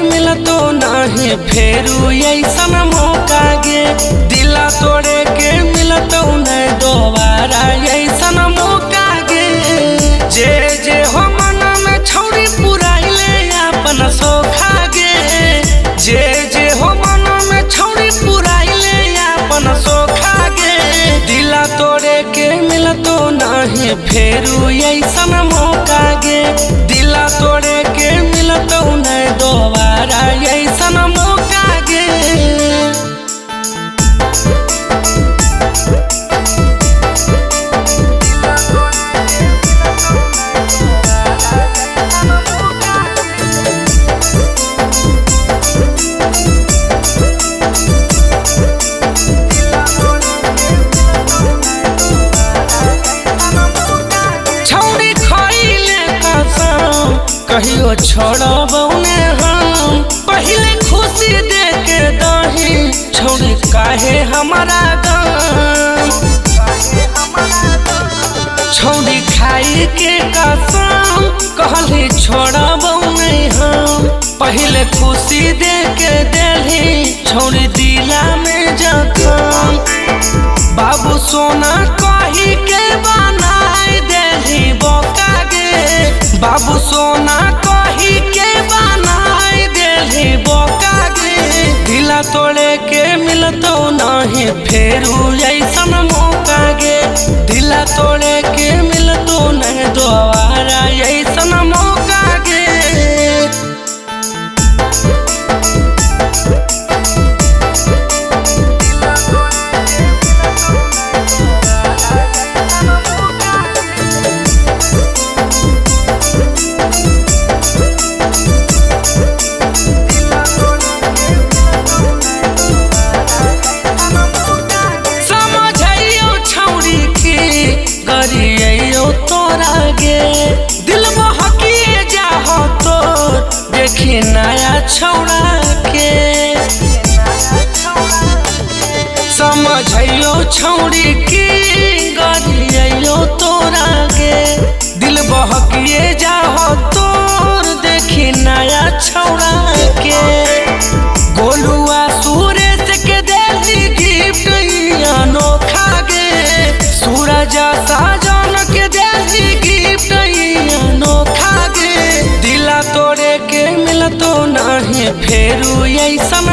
मिलतो नहीं फेरू ऐसन मौका गे। दिला तोड़े के मिलतो नहीं दोबारा ऐसन मौका गे। जे जे हो मन में छौरी पुराइले अपन सोखा गे। जे जे हो मन में छौरी पुराइले अपन सोखा गे। दिला तोड़े के मिलतो नहीं फेरू ऐसन मौका गे। दिला तोड़े के मिलतो नहीं दोबारा ऐसन मौका गे। कहियो छोड़बौ ने हम पहले खुशी दे के दही। छोड़ी काहे हमारा गम छोड़ी खाई के कसम कहली छोड़बौ नहीं हम। पहले खुशी दे के देली छोड़ी दिला में जखम। बाबू सोना कही के बनाई देली बोका गे। बाबू सोना कही के बनाई देली बोका गे। दिला तोड़े के मिलतो नहीं फेरू ऐसन मौका गे। दिला तोड़े के मिलतो नहीं दोबारा ऐसन मौका गे। तोरा गे दिल बहकिए जाहो तोर देखी नया छौड़ा के। समझियो छौड़ी की गरियो तोरा गे। दिल बहकिए जाहो तोर देखी नया छौड़ा के। गोलुआ सुरेश के देली गिफ्ट अनोखा गे। सूरज साजन के देली गिफ्ट अनोखा गे। दिला तोड़े के मिलतो नहीं फेरू ऐसन।